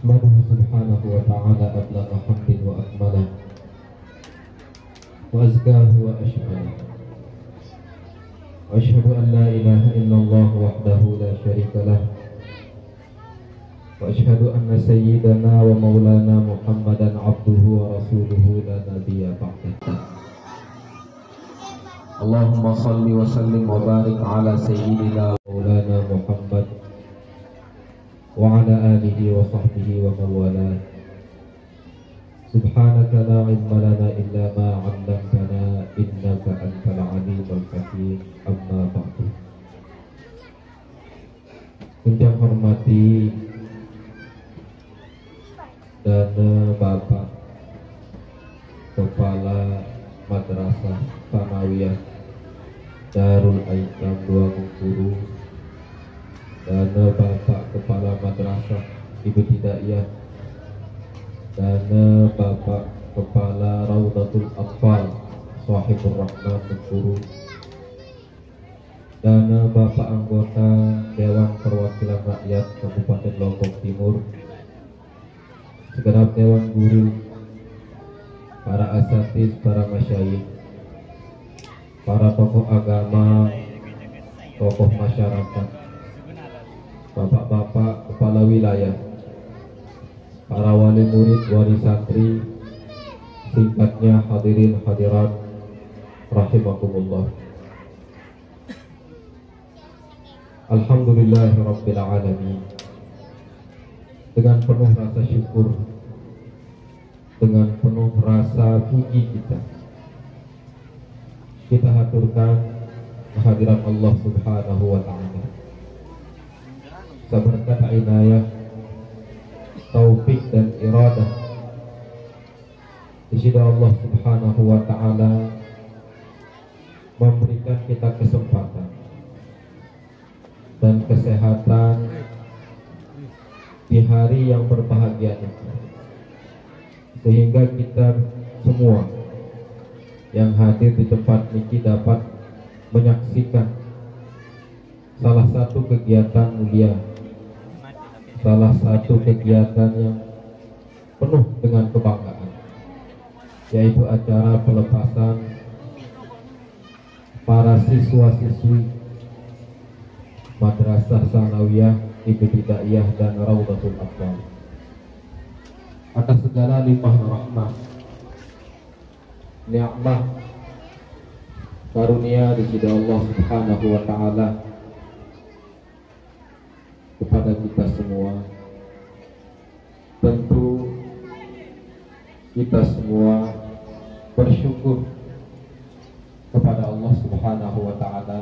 أحمده سبحانه وتعالى أبلغ حمد وأكمله وأزكاه وأشمله وأشهد أن لا إله إلا الله وحده لا شريك له وأشهد أن سيدنا ومولانا محمدا عبده ورسوله لا نبي بعده. اللهم صل وسلم وبارك على سيدنا مولانا محمد وعلى آله وصحبه ومن والاه. سبحانك لا علم لنا إلا ما علمتنا إنك أنت العليم الحكيم. أما بعد. Yang hormati dan Bapak Kepala Madrasah Tsanawiyah Darul Aitam Dua Bengkulu dan Bapak Kepala Madrasah Ibtidaiyah dan Bapak Kepala Raudatul Atfal Shahibur Rahman Bengkulu dan Bapak Anggota Dewan Perwakilan Rakyat Kabupaten Lombok Timur, segenap Dewan Guru, para asatiz, para masyayikh, para tokoh agama, tokoh masyarakat, bapak-bapak kepala wilayah, para wali murid, wali santri, singkatnya hadirin hadirat rahimakumullah. Alhamdulillahirabbil alamin. Dengan penuh rasa syukur, dengan penuh rasa puji kita haturkan kehadiran Allah Subhanahu wa ta'ala. Seberkat inayah, taufik dan iradah di sini Allah Subhanahu wa ta'ala memberikan kita kesempatan dan kesehatan di hari yang berbahagia ini, sehingga kita semua yang hadir di tempat ini dapat menyaksikan salah satu kegiatan mulia, salah satu kegiatan yang penuh dengan kebanggaan, yaitu acara pelepasan para siswa-siswi Madrasah Tsanawiyah Ibtidaiyah dan Raudatul Atfal. Atas segala limpah rahmah, nikmat, karunia di sisi Allah Subhanahu wa ta'ala kepada kita semua, tentu kita semua bersyukur kepada Allah Subhanahu wa ta'ala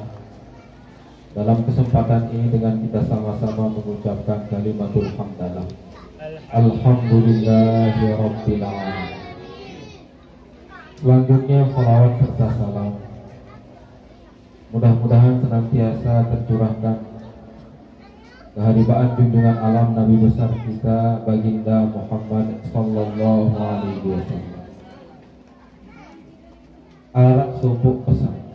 dalam kesempatan ini dengan kita sama-sama mengucapkan kalimatul hamdalah. Alhamdulillahirabbil alamin. Selanjutnya salawat serta salam mudah-mudahan senantiasa tercurahkan keharibaan junjungan alam Nabi besar kita Baginda Muhammad sallallahu alaihi wasallam. Arak subuk pesan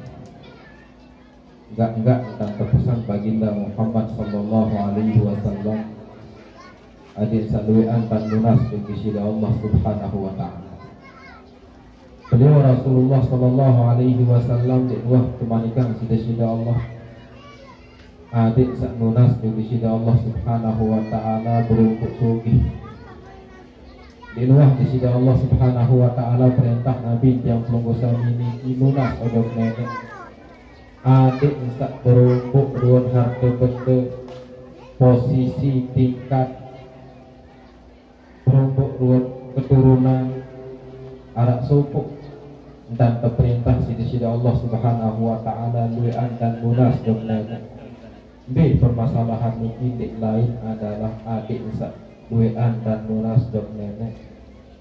enggak tentang terpesan Baginda Muhammad sallallahu alaihi wasallam adik saluan tan lunas di sisi Allah Subhanahu wa ta'ala. Beliau Rasulullah sallallahu alaihi wasallam di luah kemanikan sisi Allah adik sak lunas di sisi Allah Subhanahu wa ta'ala berumpuk sugih di luah di sisi Allah Subhanahu wa ta'ala perintah Nabi yang pelunggusan ini lunas odok nenek adik bisa berumpuk ruang harta benda posisi tingkat berumpuk ruang keturunan arak supuk dan perintah sisi Allah Subhanahu wa ta'ala luan dan lunas domnena. B permasalahan ini lain adalah adik bisa luan dan lunas domnena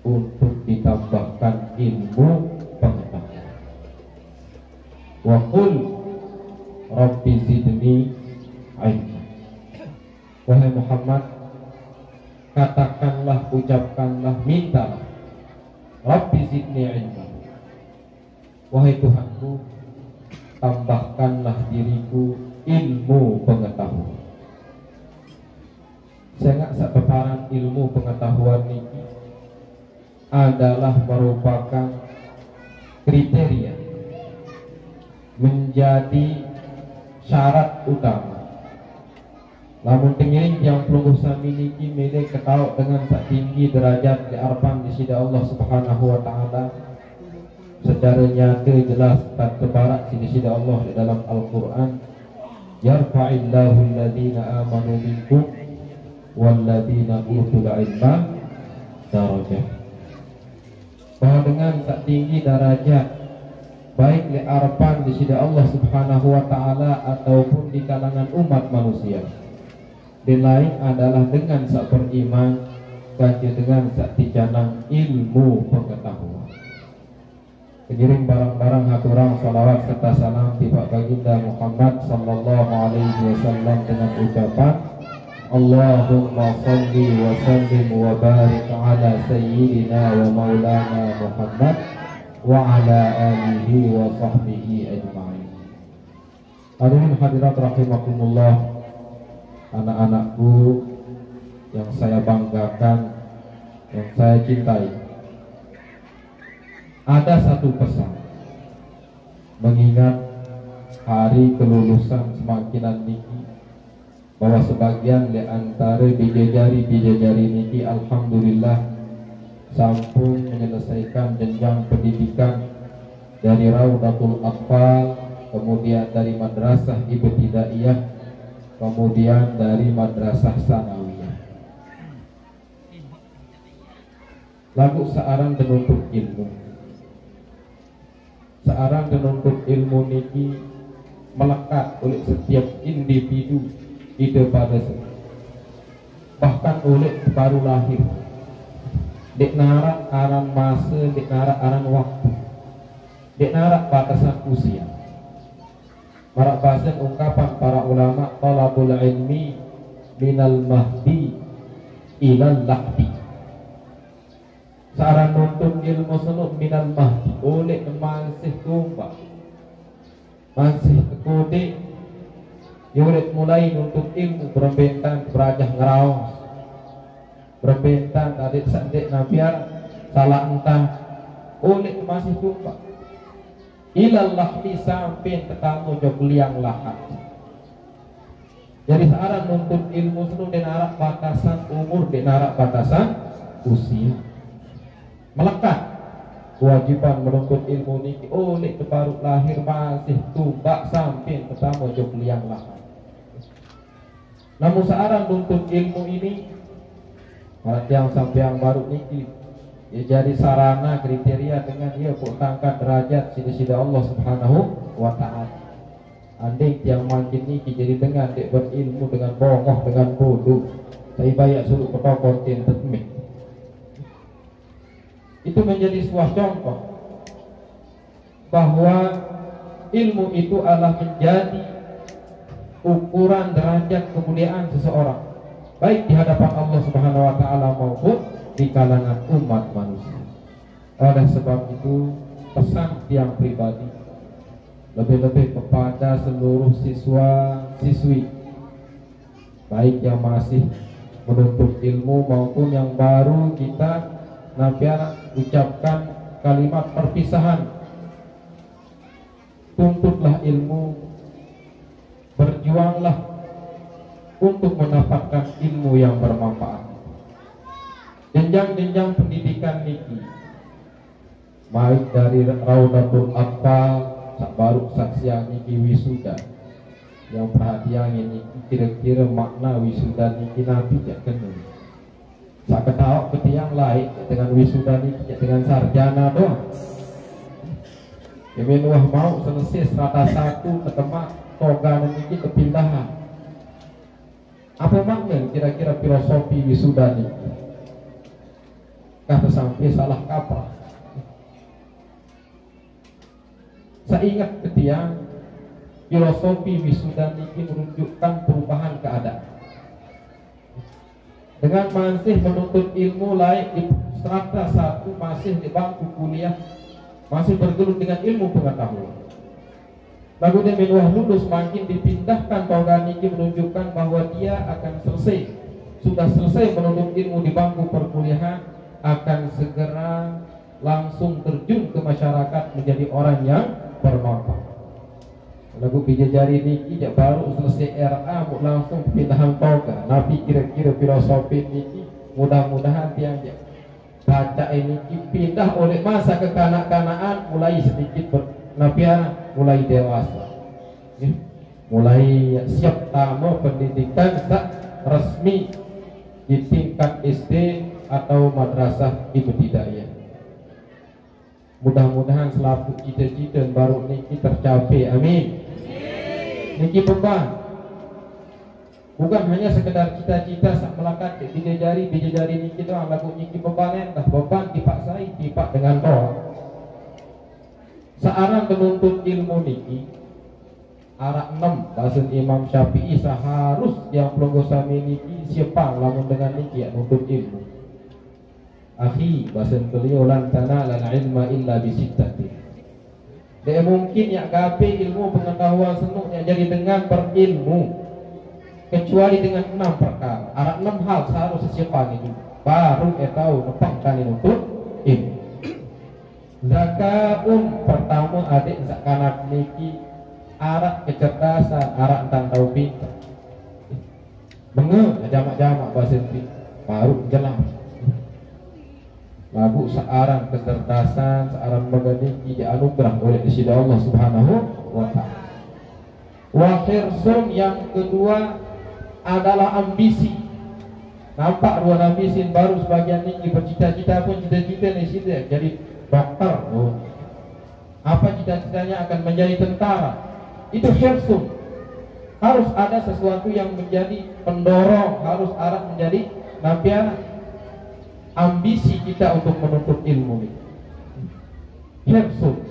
untuk ditambahkan ilmu pengetahuan. Wa qul Rabbi zidni ilma. Wahai Muhammad, katakanlah, ucapkanlah, mintalah, Rabbi zidni ilma. Wahai Tuhanku, tambahkanlah diriku ilmu pengetahuan. Sangat sapeparan ilmu pengetahuan niki adalah merupakan kriteria menjadi syarat utama. Lamun tengiring yang pelungguh sami niki milik ketahu dengan sak tinggi derajat di arpan di sisi Allah Subhanahu wa taala. Secara nyata jelas tak terbarak di sisi Allah di dalam Al-Qur'an, yarfa'illahu alladhina amanu minkum walladhina utul ilma darajat. Bahwa dengan tak tinggi derajat baik di arpan di sisi Allah Subhanahu wa taala ataupun di kalangan umat manusia. Dan lain adalah dengan sak beriman kaji dengan sak tijanang ilmu pengetahuan. Pengiring barang-barang haturang salawat serta salam tiba baginda Muhammad sallallahu alaihi wasallam dengan ucapan Allahumma salli wa sallim wa barik ala sayyidina wa maulana Muhammad wa ala alihi wa sahbihi ajma'in. Hadirin hadirat rahimakumullah, anak-anakku yang saya banggakan, yang saya cintai. Ada satu pesan, mengingat hari kelulusan semakinan niki, bahwa sebagian di antara bidadari niki alhamdulillah sampun menyelesaikan jenjang pendidikan dari Raudatul Atfal, kemudian dari Madrasah Ibtidaiyah, kemudian dari Madrasah Sanawiyah. Lagu searang menuntut ilmu. Searang menuntut ilmu niki melekat oleh setiap individu ide pada sini. Bahkan oleh baru lahir. Dek narak aran masa, dek narak aran waktu, dek narak batasan usia. Marak bahasan ungkapan para ulama, talabul ilmi minal mahdi ilal lahdi. Searang nuntut ilmu sunut minal mahdi oleh masih tumbak, masih kode. Yurid mulai nuntut ilmu berbentan berajah ngerawas, berbentan adik sandik nabiar salah entah oleh masih tumbak ilal lahdi sampai tetamu jog liang lahat. Jadi searang nuntut ilmu sunut dan arak batasan umur dan arak batasan usia. Melekat kewajiban menuntut ilmu niki oleh baru lahir masih tumbak sampai pertama jog liang lahat. Namun searang nuntut ilmu ini para yang sampai yang baru niki ya jadi sarana kriteria dengan dia tangkat derajat sida-sida Allah Subhanahu wa taala. Andai yang makin niki jadi dengan dek berilmu dengan bongoh dengan bodoh, saya banyak suruh ketua konten tetmik. Itu menjadi sebuah contoh bahwa ilmu itu adalah menjadi ukuran derajat kemuliaan seseorang, baik di hadapan Allah Subhanahu wa taala maupun di kalangan umat manusia. Oleh sebab itu, pesan tiang pribadi lebih-lebih kepada seluruh siswa-siswi, baik yang masih menuntut ilmu maupun yang baru, kita nabiar ucapkan kalimat perpisahan. Tuntutlah ilmu, berjuanglah untuk mendapatkan ilmu yang bermanfaat. Jenjang-jenjang pendidikan niki, baik dari Raudatul Atfal baru saksian niki wisuda, yang perhatian ini kira-kira makna wisuda niki nabi jak kenal. Sak ketawa ketiang lain dengan wisuda niki dengan sarjana doang. Kemen wah mau selesai strata 1 ketemak toga niki kepindahan. Apa makna kira-kira filosofi wisuda niki? Kata sampai salah kaprah. Saya ingat ketiang filosofi wisuda niki menunjukkan perubahan keadaan. Dengan masih menuntut ilmu lain di strata 1, masih di bangku kuliah, masih bergelut dengan ilmu pengetahuan. Lalu dia lulus makin dipindahkan toga niki menunjukkan bahwa dia akan selesai sudah selesai menuntut ilmu di bangku perkuliahan akan segera langsung terjun ke masyarakat menjadi orang yang bermanfaat. Lagu bijajari niki jak baru selesai RA mau langsung pindahan toga. Nabi kira-kira filosofi niki mudah-mudahan tiang jak baca ini pindah oleh masa kekanak-kanakan mulai sedikit bernapian mulai dewasa. Mulai siap tamu pendidikan tak resmi di tingkat SD atau madrasah ibtidaiyah. Mudah-mudahan selaku cita-cita baru niki tercapai. Amin. Niki beban. Bukan hanya sekedar cita-cita sak melakat bijajari niki doang lagu niki beban entah beban dipaksai dipak dengan toh. Searang menuntut ilmu niki arak 6 bahasa Imam Syafi'i seharus yang pelonggo sami niki siapa lamun dengan niki ya nuntut ilmu. Akhi bahasa beliau lan tanala ilma illa bisittati. Dia mungkin ya gape ilmu pengetahuan senuk yang jadi dengan berilmu kecuali dengan 6 perkara. Arak 6 hal seharusnya siapa ini baru tahu nepangkan nuntut ilmu. Zakaun pertama adik zakanak niki arak kecerdasan, arak tentang tahu pintar. Bengeng jamak-jamak bahasa Inggris baru jelas. Lagu searang kecerdasan, searang mengeniki dianugerah oleh disida Allah Subhanahu wa ta'ala. Wa khirsun yang kedua adalah ambisi. Nampak ruang ambisi baru sebagian tinggi bercita-cita pun cita-cita di situ jadi dokter. Apa cita-citanya akan menjadi tentara? Itu khirsun. Harus ada sesuatu yang menjadi pendorong, harus arah menjadi nampian ambisi kita untuk menuntut ilmu ini. Hirsun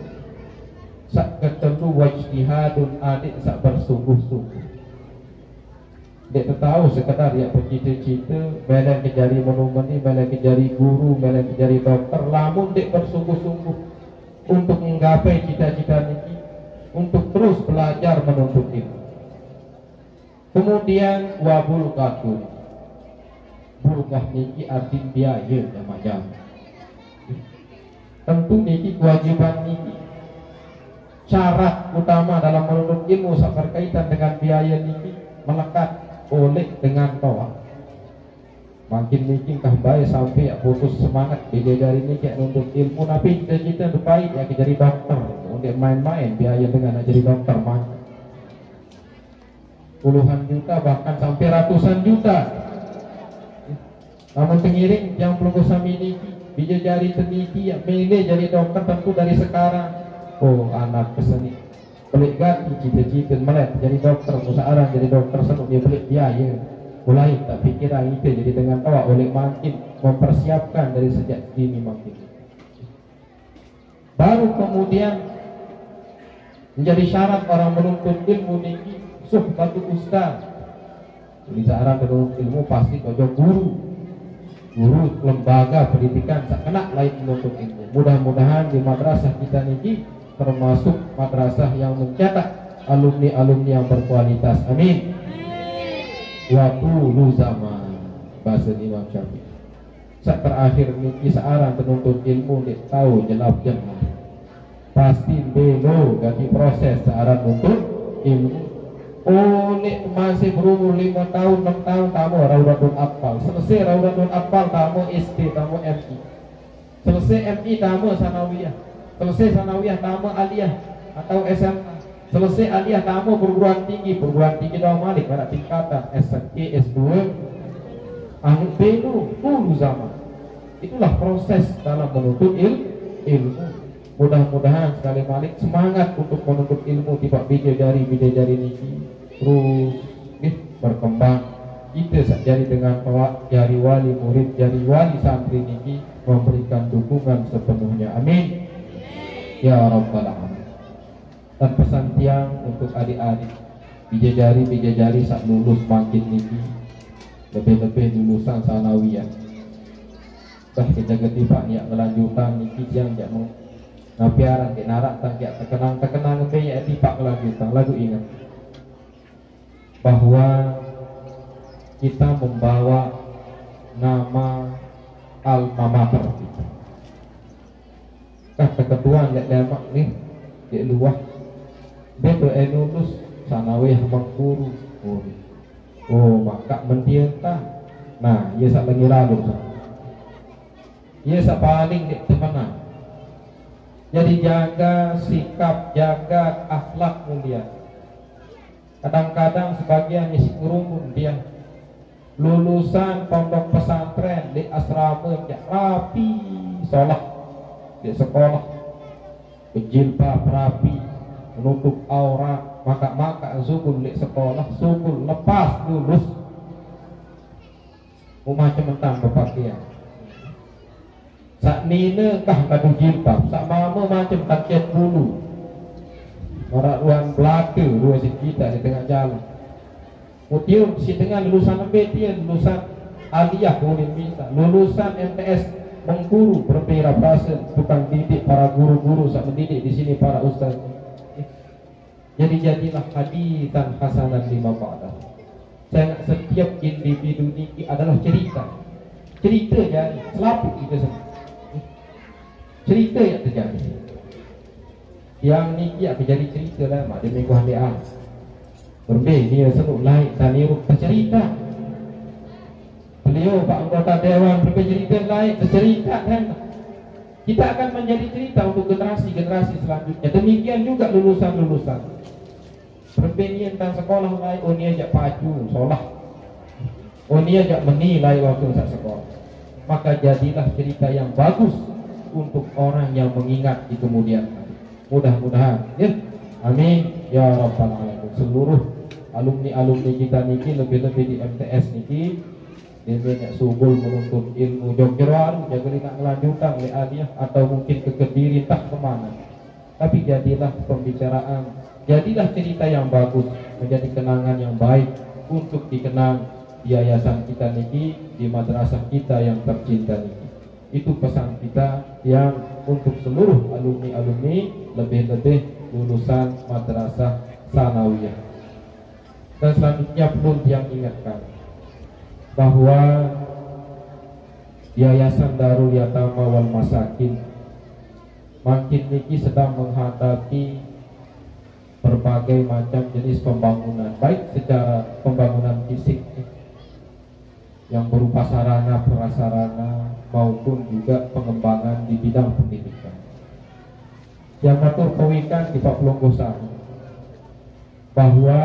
sak ketemu wajtihadun adik sak bersungguh-sungguh. Dek tahu sekedar ya bercita-cita bela kejari menumani, bela kejari guru, bela kejari dokter, lamun dek bersungguh-sungguh untuk menggapai cita-cita ini, untuk terus belajar menuntut ilmu. Kemudian wabul katun. Bulgah niki arti biaya macam. Tentu niki kewajiban niki. Syarat utama dalam menuntut ilmu berkaitan dengan biaya niki melekat oleh dengan toa. Makin niki kah baik sampai putus semangat bila dari niki menuntut ilmu, tapi cita-cita baik ya jadi dokter. Untuk main-main biaya dengan jadi dokter mah puluhan juta bahkan sampai ratusan juta. Namun pengiring yang belum sami niki bija jari teniki ya milih jadi dokter tentu dari sekarang. Oh anak keseni pelik ganti cita-cita melek jadi dokter, musaarah jadi dokter senuk dia pelik biaya. Mulai tak pikiran itu jadi dengan tawa oleh makin mempersiapkan dari sejak dini makin. Baru kemudian menjadi syarat orang menuntut ilmu niki suhbatu ustaz. Jadi seorang menuntut ilmu pasti ojo guru lembaga pendidikan tak kena lain menuntut ilmu. Mudah-mudahan di madrasah kita niki termasuk madrasah yang mencetak alumni-alumni yang berkualitas. Amin. Waktu lu zaman bahasa Imam Syafi'i. Saat terakhir niki seorang penuntut ilmu dia tahu jelap-jelap pasti belo ganti proses seorang menuntut ilmu. Oh, nek masih berumur 5 tahun, 6 tahun tamu Raudatul Atfal. Selesai Raudatul Atfal tamu SD, tamu MI. Selesai MI tamu sanawiyah. Selesai sanawiyah tamu aliyah atau SMA. Selesai aliyah tamu perguruan tinggi doang malik pada tingkatan S1, S2. Anu dulu zaman. Itulah proses dalam menuntut ilmu. Mudah-mudahan sekali malik semangat untuk menuntut ilmu tiba bidadari niki terus berkembang. Kita jadi dengan jari wali murid, jari wali santri niki memberikan dukungan sepenuhnya. Amin ya rabbal alamin. Dan pesan tiang untuk adik-adik bidadari saat lulus makin niki lebih-lebih lulusan sanawiyah. Dah kita ketipak niat kelanjutan niki yang napiaran di narak tangkiak terkenang kayak tipak kelanjutan. Lagu ingat bahwa kita membawa nama alma mater kita. Kata kedua lihat lemak nih di luar dia tu lulus sanawiyah mengkuru. Maka mentientah. Nah, ia sak lagi lalu. Ia sak paling di temanah. Jadi jaga sikap, jaga akhlak mulia. Kadang-kadang sebagian isi kerumun dia lulusan pondok pesantren di asrama dia rapi, sholat di sekolah, berjilbab rapi, menutup aurat, maka zubul di sekolah, zubul lepas lulus, macam mentang berpakaian. Sak nina kah kadu jilbab, sak mama macam kakiat bulu. Orang ruang belaka dua kita di tengah jalan. Mutiur si dengan lulusan dia lulusan aliyah kemudian bisa lulusan MTS mengguru berbeda perasaan tukang didik para guru-guru sak mendidik di sini para ustaz. Jadi jadilah hadisan hasanah lima ba'da. Saya setiap individu ini adalah cerita jadi selaput kita semua. Cerita yang terjadi. Yang niki akan jadi cerita lah mak di minggu hari ah. Berbeza dia senuk lain dan niru bercerita. Beliau Pak Anggota Dewan bercerita lain bercerita kan. Kita akan menjadi cerita untuk generasi-generasi selanjutnya. Demikian juga lulusan-lulusan. Berbeza tentang sekolah lain, oh ni ajak pacu, solah. Oh ni ajak menilai waktu saat sekolah. Maka jadilah cerita yang bagus untuk orang yang mengingat di kemudian hari. Mudah-mudahan ya. Amin ya rabbal alamin. Seluruh alumni-alumni kita niki lebih-lebih di MTS niki dia banyak subul menuntut ilmu Jogjawaru jaga nak melanjutkan oleh aliyah atau mungkin ke Kediri entah kemana. Tapi jadilah pembicaraan, jadilah cerita yang bagus, menjadi kenangan yang baik untuk dikenang di yayasan kita niki, di madrasah kita yang tercinta niki. Itu pesan kita yang untuk seluruh alumni-alumni, lebih-lebih lulusan madrasah sanawiyah. Dan selanjutnya pun yang ingatkan bahwa Yayasan Darul Yatama wal Masakin makin niki sedang menghadapi berbagai macam jenis pembangunan, baik secara pembangunan fisik yang berupa sarana prasarana maupun juga pengembangan di bidang pendidikan. Yang matur kawikan di Pak Pelonggosari bahwa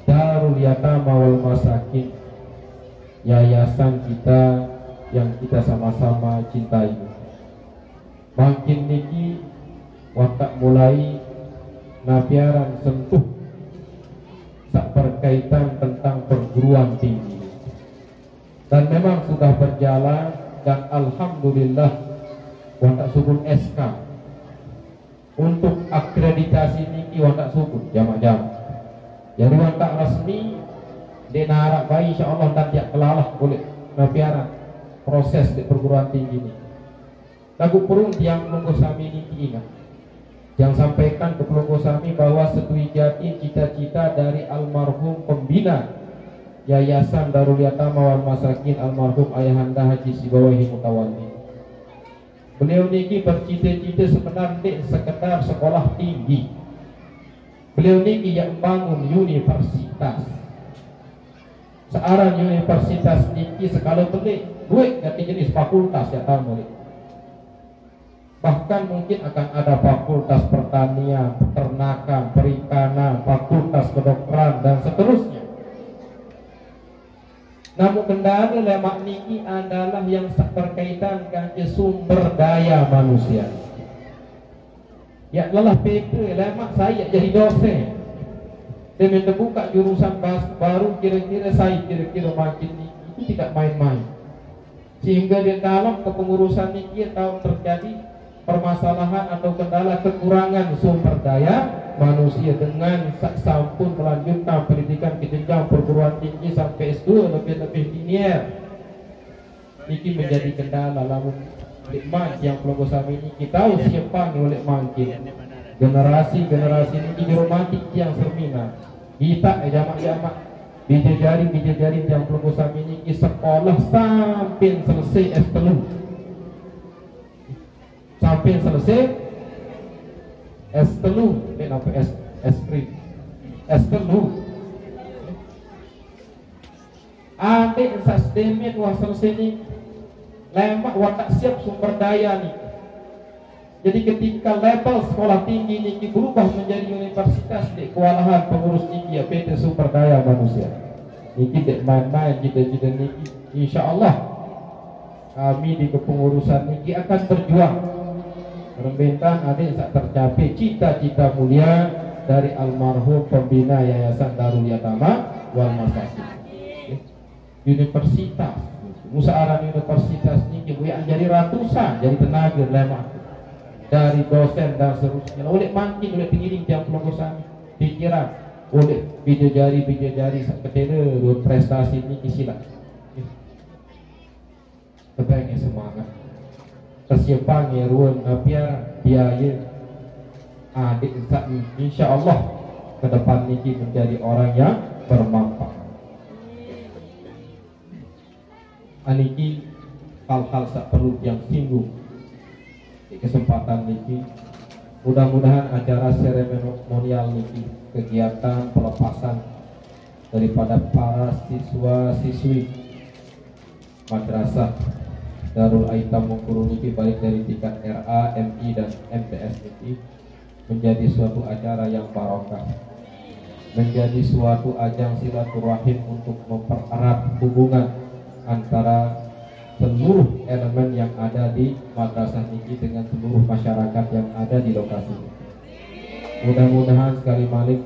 Darul Yatama wal Masakin, yayasan kita yang kita sama-sama cintai, makin niki watak mulai nabiaran sentuh sak berkaitan tentang perguruan tinggi. Dan memang sudah berjalan dan alhamdulillah watak subun SK untuk akreditasi niki watak subun jamaah-jamaah. Jadi watak resmi di narak bayi insyaallah dan tidak kelalah oleh nabiaran proses di perguruan tinggi ini. Lagu perung yang Pelonggosami niki ingat yang sampaikan ke Pelonggosami bahwa setujati cita-cita dari almarhum pembina Yayasan Darul Yatama wal Masakin almarhum Ayahanda Haji Sibawahi Mutawalli. Beliau niki bercita-cita sebenarnya sekedar sekolah tinggi. Beliau niki yang bangun universitas. Searan universitas niki sekali beli duit ganti jenis fakultas ya tahu boleh. Bahkan mungkin akan ada fakultas pertanian, peternakan, perikanan, fakultas kedokteran dan seterusnya. Namun kendala lemak niki adalah yang berkaitan dengan sumber daya manusia. Ya lelah PP lemak saya jadi dosen. Dia membuka jurusan baru kira-kira saya kira-kira makin niki itu tidak main-main. Sehingga dia dalam kepengurusan niki tahu terjadi permasalahan atau kendala kekurangan sumber daya manusia dengan sampun melanjutkan pendidikan ke jenjang perguruan tinggi sampai S2 lebih-lebih linear. Ini menjadi kendala lamun nikmat yang Pelonggosami ini kita tahu siapa ni oleh mungkin generasi ini dihormati yang sermina kita jamak-jamak Bija-jari yang pelunggu sami ini sekolah sampai selesai S3. Sampai selesai S3, kenapa S3? S3. Adik sasdemet wah selesai ni lemak wah tak siap sumber daya ni. Jadi ketika level sekolah tinggi ni berubah menjadi universitas, dek kewalahan pengurus niki ya PT sumber daya manusia. Niki dek main-main kita niki. InsyaAllah kami di kepengurusan niki akan berjuang. Rembentan adik tak tercapai cita-cita mulia dari almarhum pembina Yayasan Darul Yatama wal Masakin. Universitas, musyawarah universitas niki yang jadi ratusan, jadi tenaga lemak. Dari dosen dan seterusnya, oleh makin oleh pengiring tiang pelonggosan pikiran, oleh bija-jari ketela dua prestasi ini kisilah. Kepengen semangat, kesiapan ya ruang apia biaya adik insya Allah ke depan ini menjadi orang yang bermanfaat. Aniki hal-hal tak perlu yang singgung. Di kesempatan niki mudah-mudahan acara seremonial niki kegiatan pelepasan daripada para siswa-siswi madrasah Darul Aitam Mengkuru niki baik dari tingkat RA, MI dan MTS niki menjadi suatu acara yang barokah, menjadi suatu ajang silaturahim untuk mempererat hubungan antara seluruh elemen yang ada di madrasah ini dengan seluruh masyarakat yang ada di lokasi. Mudah-mudahan sekali balik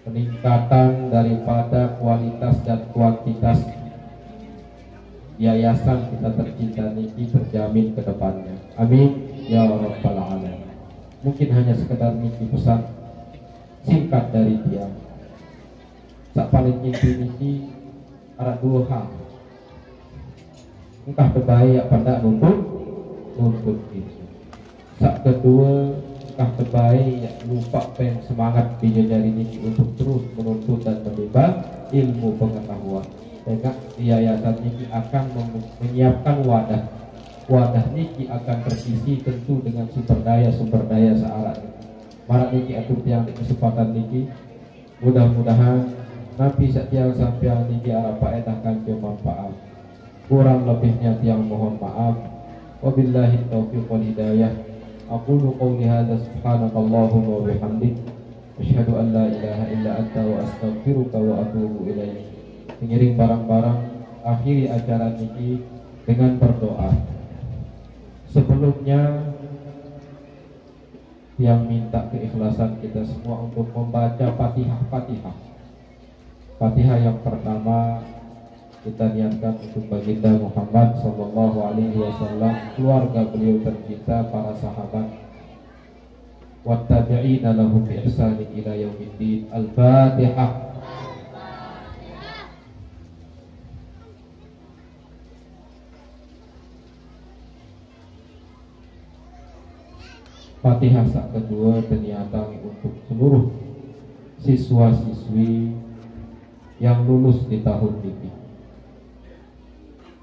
peningkatan daripada kualitas dan kuantitas yayasan kita tercinta ini terjamin ke depannya. Amin ya rabbal alamin. Mungkin hanya sekedar niki pesan singkat dari dia. Sak paling inti niki ada dua hal. Entah terbaik apa tidak nuntut itu. Sak kedua, entah terbaik ya lupa pen semangat bija-jari ini untuk terus menuntut dan menimba ilmu pengetahuan. Sehingga yayasan ini akan menyiapkan wadah niki akan terisi tentu dengan sumber daya searah. Marak niki atur tiang di kesempatan niki. Mudah-mudahan Nabi setiang sampiang niki arapa etahkan bermanfaat. Kurang lebihnya tiang mohon maaf. Wabillahi taufiq wal hidayah. Aqulu qawli hadza subhanakallahumma wa bihamdik asyhadu an la ilaha illa anta wa astaghfiruka wa atubu ilaik. Mengiring barang-barang akhiri acara niki dengan berdoa. Sebelumnya yang minta keikhlasan kita semua untuk membaca Fatihah yang pertama kita niatkan untuk baginda Muhammad sallallahu alaihi wasallam, keluarga beliau tercinta, para sahabat, wattabi'ina lahum bi ihsanin ila yaumiddin. Al-Fatihah. Fatihah sak kedua terniatan untuk seluruh siswa-siswi yang lulus di tahun ini,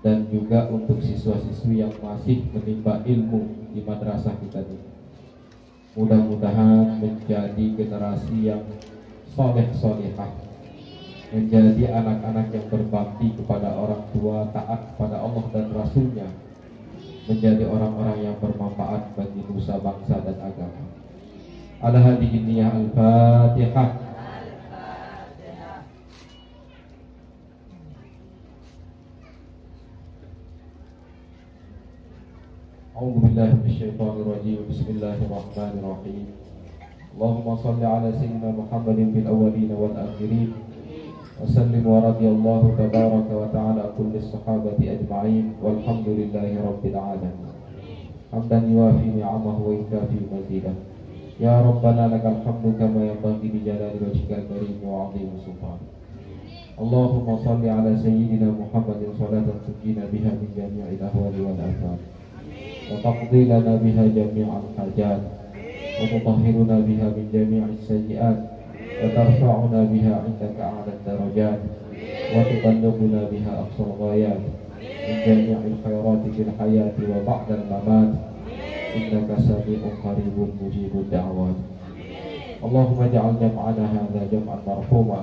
dan juga untuk siswa-siswi yang masih menimba ilmu di madrasah kita ini. Mudah-mudahan menjadi generasi yang soleh-solehah, menjadi anak-anak yang berbakti kepada orang tua, taat kepada Allah dan Rasulnya, menjadi orang-orang yang bermanfaat bagi nusa, bangsa dan agama. Ala hadhihi niyyah al-Fatihah. A'udzu billahi minasyaitonir rajim. Bismillahirrahmanirrahim. Allahumma shalli ala sayyidina Muhammadin fil awwalin wal akhirin. Wa sallim wa radiyallahu tabaraka wa ta'ala kulli sahabati ajma'in walhamdulillahi rabbil alamin. Hamdan yuwafi ni'amahu wa yukafi mazidah. Ya Rabbana lakal hamdu kama yanbaghi li jalali wajhikal karim wa 'azimi sultanik. Allahumma shalli ala sayyidina Muhammadin salatan tunjina biha min jami'il ahwali wal afat. وتقضي لنا بها جميع الحاجات وتطهرنا بها من جميع السيئات وترفعنا بها عندك أعلى الدرجات وتبلغنا بها أقصى الغايات من جميع الخيرات في الحياة وبعد الممات إنك سميع قريب مجيب الدعوات. اللهم اجعل جمعنا هذا جمعا مرحوما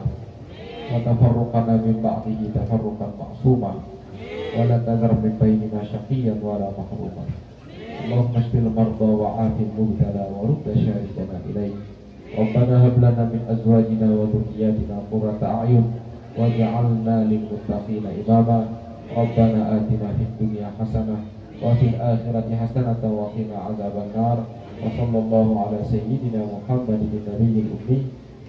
وتفرقنا من بعده تفرقا معصوما ولا تذر من بيننا شقيا ولا محروما. اللهم اشف المرضى وعاف المبتلى ورد شاردنا إليك. ربنا هب لنا من أزواجنا وذرياتنا قرة أعين واجعلنا للمتقين إماما. ربنا آتنا في الدنيا حسنة وفي الآخرة حسنة وقنا عذاب النار. وصلى الله على سيدنا محمد النبي الأمي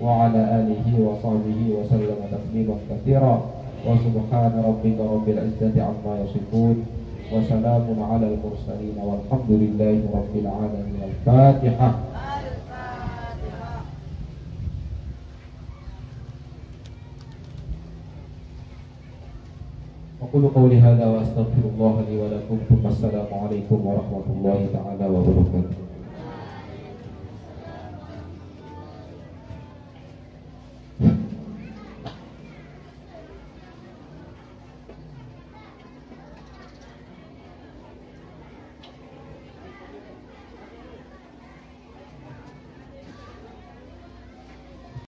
وعلى آله وصحبه وسلم تسليما كثيرا. وسبحان ربك رب العزة عما يصفون وسلام على المرسلين والحمد لله رب العالمين. الفاتحة. أقول قولي هذا وأستغفر الله لي ولكم ثم السلام عليكم ورحمة الله تعالى وبركاته.